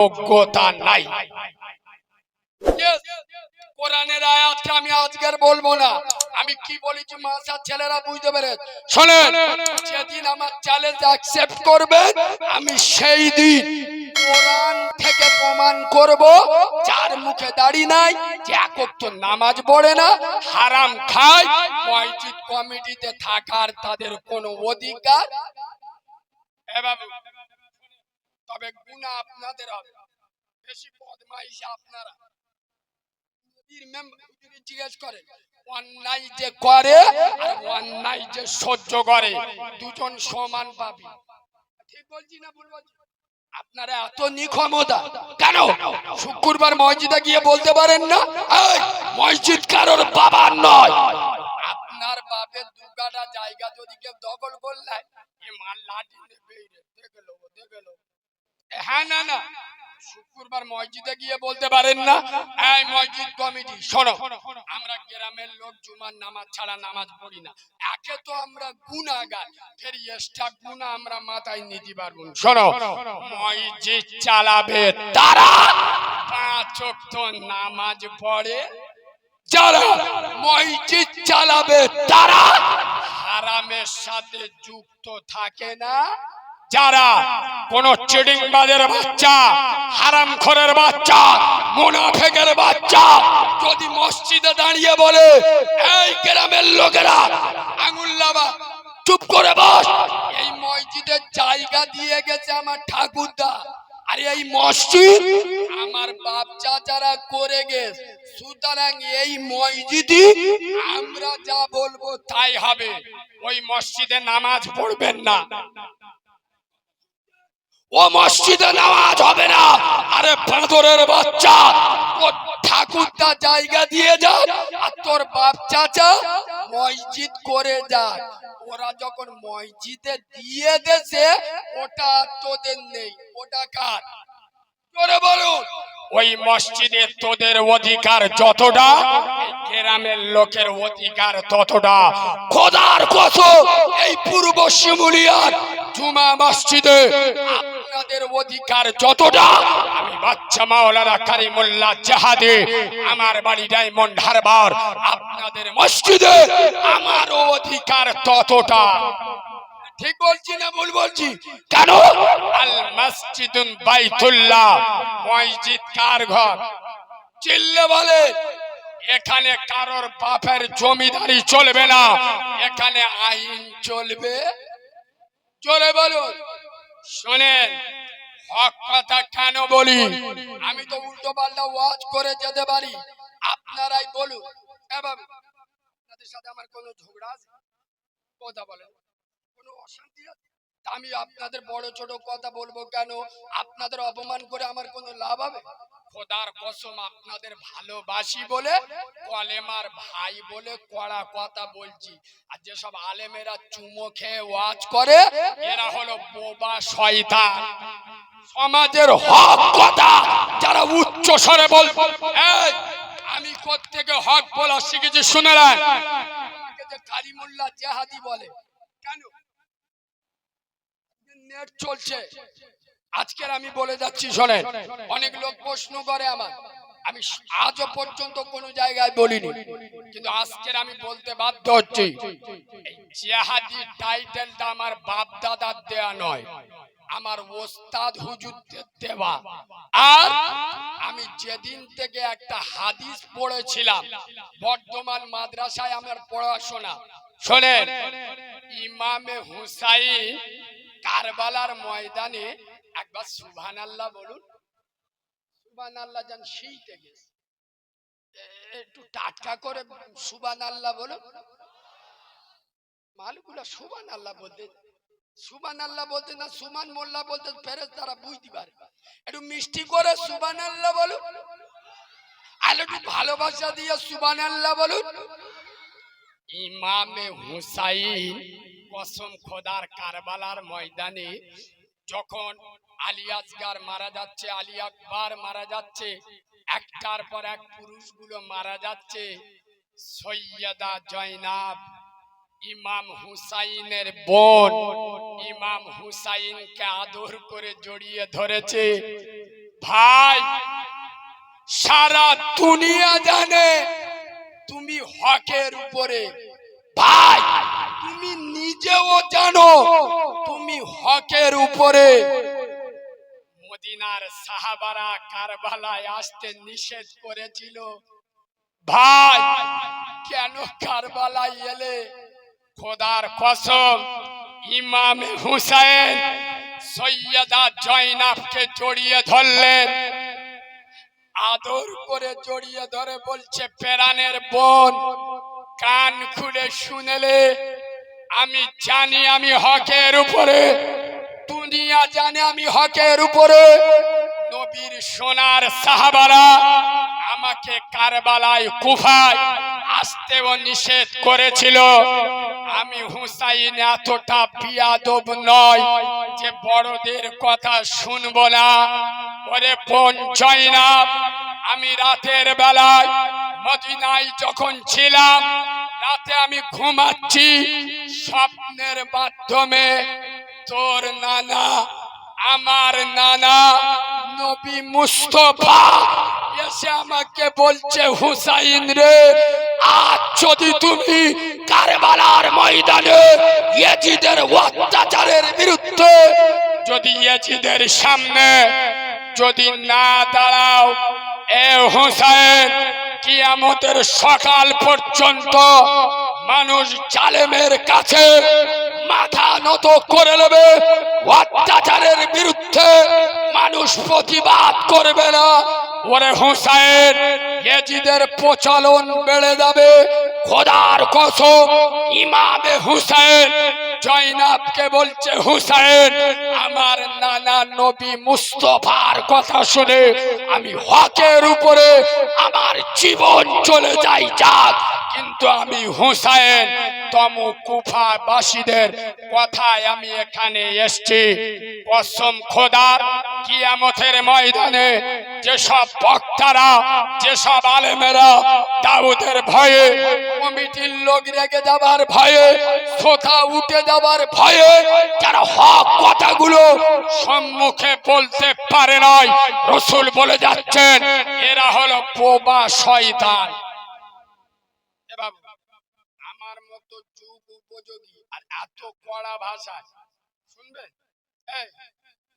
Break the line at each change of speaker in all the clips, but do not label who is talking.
যোগ্যতা নাই। কোরআনের আয়াতটা আমি আজকের বলবো না, আমি কি বলেছি মাসা ছেলেরা বুঝতে পেরে শোনেন। যেদিন আমার চ্যালেঞ্জ অ্যাকসেপ্ট করবে আমি সেই দিন কোরআন থেকে প্রমাণ করব যার মুখে দাড়ি নাই, যে এক ওয়াক্ত নামাজ পড়ে না, হারাম খায়, মসজিদ কমিটিতে থাকার তাদের কোনো অধিকার। তবে গুনাহ আপনাদের হবে, বেশি বদমাইশি আপনারা। জিজ্ঞেস করে অন্যায় যে করে আর অন্যায় যে সহ্য করে দুজন সমান পাবে। ঠিক বলছি না ভুল বলছি? আপনারা এত নিক্ষমতা কেন? শুক্রবার মসজিদে গিয়ে বলতে পারেন না এই মসজিদ কারোর বাবার নয়। আপনার বাপের দুগাটা জায়গা যদি কেউ দখল করলে এ মাল লাঠি দেখলো। হ্যাঁ না না, শুক্রবার মসজিদে গিয়ে বলতে পারেন না এই মসজিদ কমিটি শোনো, আমরা গ্রামের লোক জুমার নামাজ ছাড়া নামাজ পড়ি না। একে তো আমরা গুনাহগার, ফের এক্সট্রা গুনাহ আমরা মাথায় নিতে পারবো না। শোনো, মসজিদ চালাবে তারা পাঁচ ওয়াক্ত নামাজ পড়ে যারা, মসজিদ চালাবে তারা হারামের সাথে যুক্ত থাকে না যারা। কোন চিটিংবাজের বাচ্চা, হারামখোরের বাচ্চা, মুনাফিকের বাচ্চা যদি মসজিদে দাঁড়িয়ে বলে এই গ্রামের লোকেরা আঙুল লাবা চুপ করে বস, এই মসজিদের জায়গা দিয়ে গেছে আমার ঠাকুরদা, আর এই মসজিদ আমার বাপ চাচারা করে গেছে, সুতরাং এই মসজিদই আমরা যা বলবো তাই হবে। ওই মসজিদে নামাজ পড়বেন না, ও মসজিদে নামাজ হবে না। আরে বাঁদরের বাচ্চা, ও ঠাকুরদা জায়গা দিয়ে যান আর তোর বাপ চাচা মসজিদ করে যান। ওরা যখন মসজিদে দিয়ে দেছে ওটা তোদের নেই, ওটা কার? জোরে বলুন। ওই মসজিদে তোদের অধিকার যতটা, গ্রামের লোকের অধিকার ততটা। খোদার কসম, এই পূর্ব শিমুলিয়ার জুমা মসজিদে আপনাদের অধিকার যতটা, আমি বাচ্চা মাওলানা কারিমুল্লাহ জাহাদি, আমার বাড়ি ডায়মন্ড হারবার, আপনাদের মসজিদে আমারও অধিকার ততটা। ঠিক বলছি না ভুল বলছি? কেন? আল মসজিদুন বাইতুল্লাহ, মসজিদ কার ঘর? চিল্লে বলে এখানে কারোর বাপের জমিদারি চলবে না, এখানে আইন চলবে। চলে বলুন। শোনেন, হক কথা কেন বলি? আমি তো উল্টো পাল্টা ওয়াজ করে যেতে পারি, আপনারাই বলুন। আপনাদের সাথে আমার কোনো ঝগড়া আছে? কথা বলেন, কোনো অশান্তি আছে? আমি আপনাদের বড় ছোট কথা বলবো কেন? আপনাদের অপমান করে আমার কোনো লাভ হবে? খোদার কসম, আপনাদের ভালোবাসি বলে, কলেমার ভাই বলে কড়া কথা বলছি। আর যেসব আলেমেরা চুমো খেয়ে ওয়াজ করে এরা হলো বোবা শয়তান। সমাজের হক কথা যারা উচ্চ স্বরে বলবে, এই আমি কোত্থেকে হক বলা শিখেছি শুনে নেন। আমাকে যে কারিমুল্লাহ জাহাদি বলে কেন? নেট চলছে আজকের, আমি বলে যাচ্ছি শোনেন। অনেক লোক প্রশ্ন করে আমার, আমি আজও পর্যন্ত কোন জায়গায় বলিনি, কিন্তু আজকের আমি বলতে বাধ্য হচ্ছি। এই জিহাদি টাইটেলটা আমার বাপ দাদার দেয়া নয়, আমার ওস্তাদ হুজুরদের দেওয়া। আর আমি যেদিন থেকে একটা হাদিস পড়েছিলাম, বর্ধমান মাদ্রাসায় আমার পড়াশোনা, শোনেন, ইমামে হুসাইন কারবালার ময়দানে একবার সুবহানাল্লাহ বলুন। সুবহানাল্লাহ জান শীতে গেছে, একটু টাটকা করে সুবহানাল্লাহ বলুন। মালগুলা সুবহানাল্লাহ বলতে, সুবহানাল্লাহ বলতে না সুমান মোল্লা বলতে ফেরেশতারা বুঝতে পারে। একটু মিষ্টি করে সুবহানাল্লাহ বলুন, আর একটু ভালোবাসা দিয়ে সুবহানাল্লাহ বলুন। ইমামে হুসাইন কসম খোদার কারবালার ময়দানে যখন আলী আসগার মারা যাচ্ছে, আলী আকবর মারা যাচ্ছে, একটার পর এক পুরুষগুলো মারা যাচ্ছে, সৈয়দা জয়নাব ইমাম হুসাইনের বোন ইমাম হুসাইনকে আদর করে জড়িয়ে ধরেছে। ভাই সারা দুনিয়া জানে তুমি হকের উপরে, ভাই তুমি নিজেও জানো তুমি হকের উপরে। মদিনার সাহাবারা কারবালায় আসতে নিষেধ করেছিল, ভাই কেন কারবালায় এলে? খোদার কসম, ইমামে হুসাইন সৈয়দা জয়নাবকে জড়িয়ে ধরলেন, আদর করে জড়িয়ে ধরে বলছে, প্রাণের বোন কান খুলে শুনেলে, আমি জানি আমি হকের উপরে, দুনিয়া জানে আমি হকের উপরে। নবীর সোনার সাহাবারা আমাকে কারবালায় কুফায় আসতেও নিষেধ করেছিল। আমি হুসাইন এতটা বিয়াদব নয় যে বড়দের কথা শুনবো না। ওরে বোন জয়নাব, আমি রাতের বেলায় মদিনায় যখন ছিলাম, রাতে আমি ঘুমাচ্ছি, স্বপ্নের মাধ্যমে তোর নানা, আমার নানা নবী মুস্তাফা এসে আমাকে বলছে, হুসাইন রে, আজ যদি তুমি কারবালার ময়দানে ইয়াজিদের অত্যাচারের বিরুদ্ধে যদি ইয়াজিদের সামনে যদি না দাঁড়াও, এ হুসাইন, কিয়ামতের সকাল পর্যন্ত মানুষ জালেমের কাছে মাথা নত করে নেবে, অত্যাচারের বিরুদ্ধে মানুষ প্রতিবাদ করবে না। ওরে হুসাইন, ইয়াজিদের প্রচলন বেড়ে যাবে। খোদার কসম, ইমামে হুসাইন জয়নাবকে বলছে, হুসাইন, আমার নানা নবী মুস্তাফার কথা শুনে আমি হকের উপরে আমার জীবন চলে যাই যাক, কিন্তু আমি হুসাইন তমু কুফাবাসীদের কথায় আমি এখানে এসেছি। কসম খোদার, কিয়ামতের ময়দানে যেসব বক্তারা, যেসব আলেমেরা দাউদের ভয়ে, কমিটির লোক রেগে যাবার ভয়ে, সোথা উঠে যাবার ভয়ে যারা হক কথাগুলো সম্মুখে বলতে পারে নাই, রাসূল বলে যাচ্ছেন এরা হলো বোবা শয়তান। আমার মতো যুগ উপযোগী আর এত কড়া ভাষায় শুনবেন?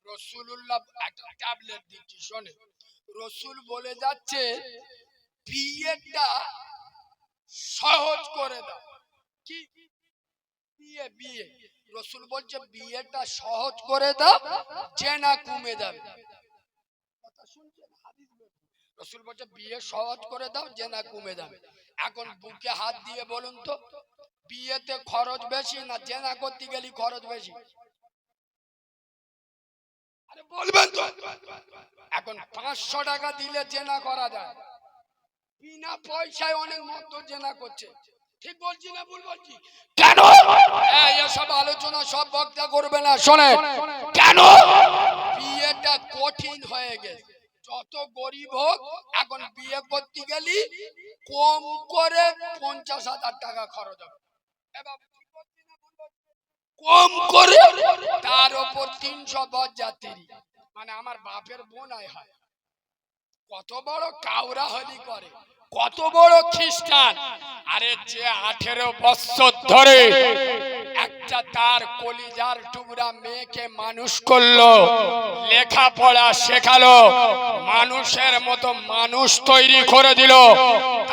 রাসূলুল্লাহ একটা ট্যাবলেট দিচ্ছি, শোনে। রাসূল বলে যাচ্ছে বিয়েটা সহজ করে দাও। কি বিয়ে? বিয়ে রাসূল বলছে বিয়েটা সহজ করে দাও, জেনা কমে যাবে। কথা শুনছেন? হাদিস রাসূল বলছে বিয়ে সহজ করে দাও, জেনা কমে যাবে। এখন বুকে হাত দিয়ে বলুন তো, বিয়েতে খরচ বেশি না জেনা করতে গেলে খরচ বেশি? আরে বলবেন তো। এখন 500 টাকা দিলে জেনা করা যায়, বিনা পয়সায় অনেক মত জেনা করছে। ঠিক বলছি না ভুল বলছি? কেন এসব আলোচনা সব বক্তা করবে না, শোনে। কেন? বিয়েটা কঠিন হয়ে গেছে। যত গরিব হোক, এখন বিয়ে করতে গেলি কম করে 50,000 টাকা খরচ হবে। কম করে, তার উপর 300 বরযাত্রী, মানে আমার বাপের বোন হয়। কত বড় কাউরা হলি করে, কত বড় খ্রিস্টান। আরে যে 18 বছর ধরে একটা তার কলিজার টুকরা মেয়েকে মানুষ করলো, লেখাপড়া শেখালো, মানুষের মতো মানুষ তৈরি করে দিল,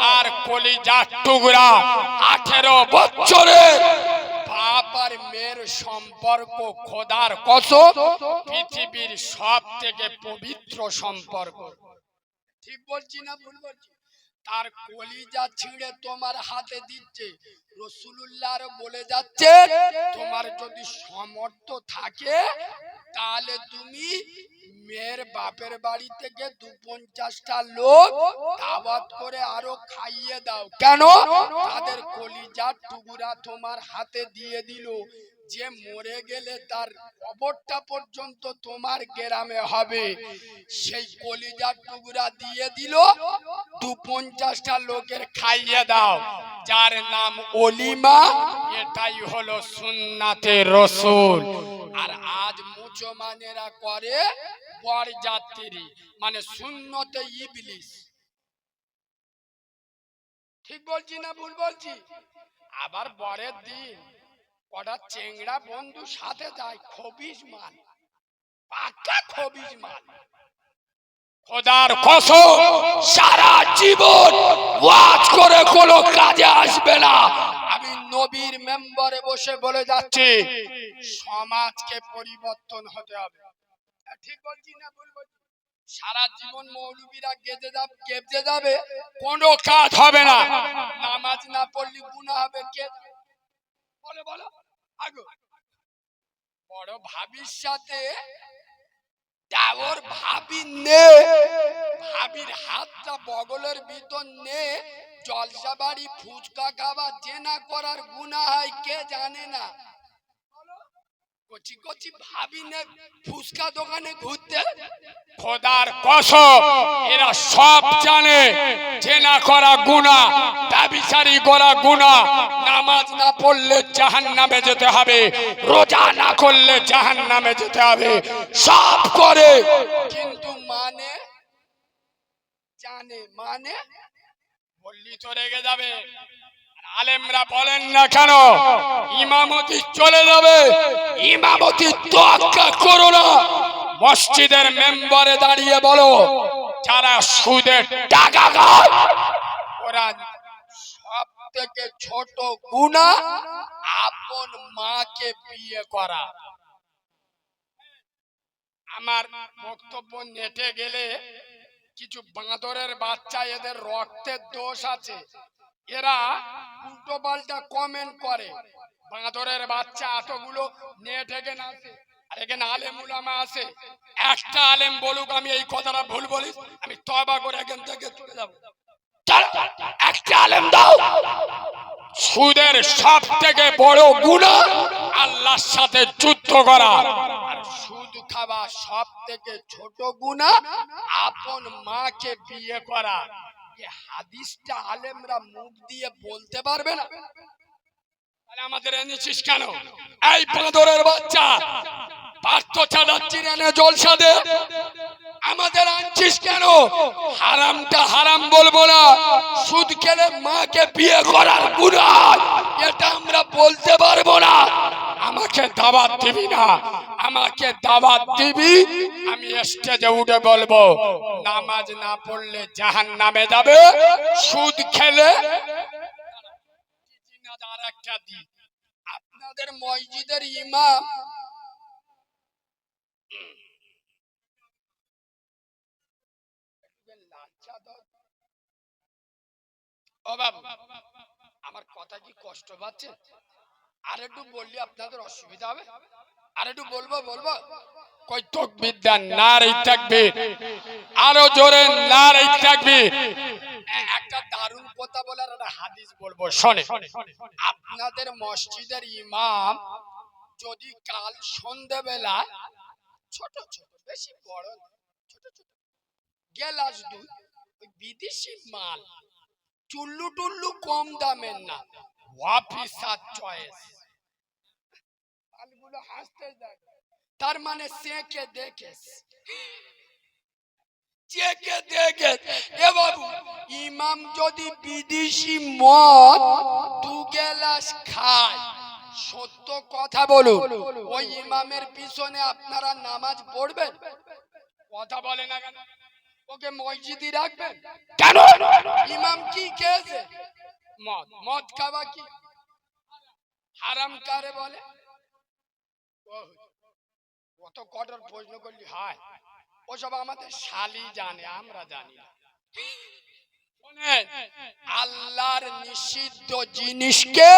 তার কলিজার টুকরা 18 বছরে বাপ আর মেয়ের সম্পর্ক, খোদার কসম, পৃথিবীর সব থেকে পবিত্র সম্পর্ক। ঠিক বলছি না ভুল বলছি? তার কলিজা ছিঁড়ে তোমার হাতে দিচ্ছে। রাসূলুল্লাহ বলে যাচ্ছে, তোমার যদি সামর্থ্য থাকে তাহলে তুমি মেয়ের বাপের বাড়ি থেকে 250টা লোক দাওয়াত করে আরো খাইয়ে দাও। কেন? তাদের কলিজার টুকরা তোমার হাতে দিয়ে দিল, যে মরে গেলে তার কবরটা পর্যন্ত তোমার গ্রামে হবে। সেই কলিজার টুকরা দিয়ে দিল, 250টা লোকের খাইয়ে দাও, যার নাম ওলিমা। এটাই হলো সুন্নাতে রাসূল। আর আজ মুসলমানেরা করে বর যাত্রী মানে সুন্নতে ইবলিস। ঠিক বলছি না ভুল বলছি? আবার বরের দিন কটা চেংড়া বন্ধু সাথে যায়, খবিস মাল, পাক্কা খবিস মাল। খোদার কসম সারা জীবন ওয়াজ করে কোনো কাজে আসবে না। আমি নবীর মেম্বারে বসে বলে যাচ্ছি, সমাজকে পরিবর্তন হতে হবে। ঠিক বলছি না ভুল বলছি? সারা জীবন মৌলবীরা গেজে যাবে, কোনো কাজ হবে না। নামাজ না পড়লে গুনাহ হবে। কে বলে বলো আগো? বড় ভাবির সাথে ওর ভাবি নে, ভাবির হাতটা বগলের ভিতর নে, জলসা বাড়ি ফুচকা খাওয়া জেনা করার গুনাহ হয়, কে জানে না? কচি কচি ভাবি নে ফুচকা দোকানে ঘুরতে। খোদার কসম এরা সব জানে জেনা করা গুনাহ, ব্যভিচারী করা গুনাহ। নামাজ না পড়লে জাহান্নামে যেতে হবে, রোজা না করলে জাহান্নামে যেতে হবে, সব করে কিন্তু মানে জানে, মানে বললি তো রেগে যাবে। আলেমরা বলেন না কেন ইমামতি চলে যাবে? ইমামতি তোয়াক্কা করো না, মসজিদের মেম্বারে দাঁড়িয়ে বলো যারা সুদের টাকা খায় ওরা সব থেকে ছোট গুনাহ আপন মাকে বিয়ে করা। আমার বক্তব্য নেটে গেলে কিছু বাঁদরের বাচ্চা, এদের রক্তের দোষ আছে, এরা উল্টো পাল্টা কমেন্ট করে। বাঁদরের বাচ্চা এতগুলো নেট এখানে আছে, আর এখানে আলেম উলামা আছে। একটা আলেম বলুক আমি এই কথাটা ভুল বলি, আমি তওবা করে এখান থেকে চলে যাব। একটা আলেম দাও। সুদের সব থেকে বড় গুনাহ আল্লাহর সাথে যুদ্ধ করা, আর সুদ খাওয়া সব থেকে ছোট গুনাহ আপন মাকে বিয়ে করা। এই হাদিসটা আলেমরা মুখ দিয়ে বলতে পারবে না, তাহলে আমাদের এনেছিস কেন? এই বাঁদরের বাচ্চা, পার্থ চাঁদাচ্ছির এনে জলসা দে, আমাদের আনছিস কেন? হারামটা হারাম বলবো না, সুদ খেলে মাকে বিয়ে করার গুনাহ এটা আমরা বলতে পারবো না। আমাকে দাওয়াত দিবি না, আমাকে দাওয়াত দিবি, আমি স্টেজে উঠে বলবো নামাজ না পড়লে জাহান্নামে যাবে, সুদ খেলে। আর একটা দিন আপনাদের মসজিদের ইমাম ও বাবু, আমার কথা কি কষ্ট পাচ্ছে? আর একটু বললে আপনাদের অসুবিধা হবে? আর একটু বলবো বলবো কই তাকবীর দেন, নারে তাকবীর, আরো জোরে নারে তাকবীর। একটা দারুণ কথা বলার একটা হাদিস বলবো শুনে। আপনাদের মসজিদের ইমাম যদি কাল সন্ধ্যাবেলা ছোট ছোট, বেশি বড় না, ছোট ছোট গেলাস দুধ, বিদেশি মাল, চুল্লু টুল্লু কম দামের না, অফিসার চয়েস, মালগুলো হাসতে যায়, তার মানে চেকে দেখে, চেকে দেখে। এ বাবু, ইমাম যদি বিদেশি মদ 2 গ্লাস খায়, সত্য কথা বলুন, ওই ইমামের পিছনে আপনারা নামাজ পড়বেন? কথা বলে না কেন? ওকে মসজিদে রাখবেন কেন? ইমাম কি খেয়েছে? মদ। মদ খাওয়া কি হারাম কারে বলে? কত কঠোর প্রশ্ন করলি হয়, ওসব আমাদের শালি জানে, আমরা জানি না। আল্লাহর নিষিদ্ধ জিনিসকে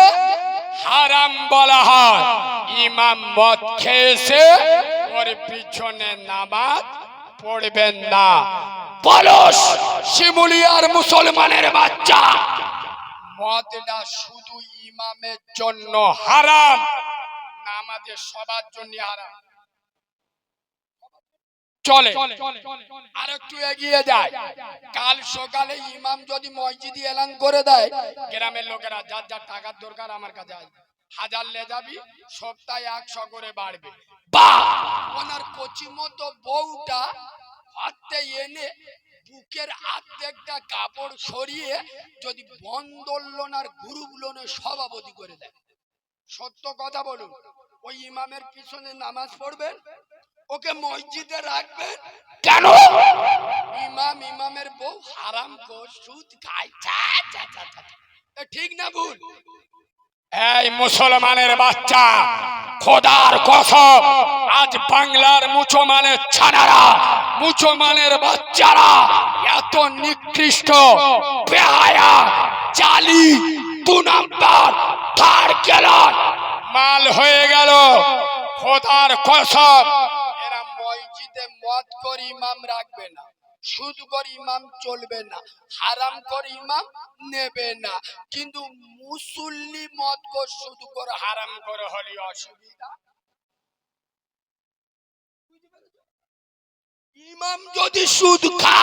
হারাম বলা হয়। ইমাম মদ খেয়েছে, ওর পিছনে নামাজ পড়বেন না। বলস শিমুলিয়ার মুসলমানের বাচ্চা, মদটা শুধু ইমামের জন্য হারাম, নামাজের সবার জন্য হারাম। চলে আর একটু এগিয়ে যায়, কাল সকালে ইমাম যদি মসজিদে এলান করে দেয়, গ্রামের লোকেরা যার যার টাকার দরকার আমার কাছে আসবে, 1000 লে যাবি, সপ্তাহে 100 করে বাড়বে, বা ওনার কচি মতো বউটা হাতে এনে বুকের আর্ধেকটা কাপড় সরিয়ে যদি বন্দর লোন আর গ্রুপ লোনের সভাপতি করে দেয়, সত্য কথা বলুন, ওই ইমামের পিছনে নামাজ পড়বেন, ওকে মসজিদে রাখবেন কেন? ইমামের বউ হারাম খোর, সুদ খায়। ঠিক না ভুল? এই মুসলমানের বাচ্চা, খোদার কসম, আজ বাংলার মুসলমানের ছানারা, মুসলমানের বাচ্চারা এত নিকৃষ্ট, বেহায়া, জালি, 2 নাম্বার, থার্ড ক্লাস মাল হয়ে গেল। খোদার কসম, এরা মসজিদে মদ করে ইমাম রাখবে না, সুদ করে ইমাম চলবে না, হারাম করে ইমাম নেবে না, কিন্তু মুসল্লি মদ কর, সুদ করে, হারাম করে হলে অসুবিধা। ইমাম যদি সুদ খায়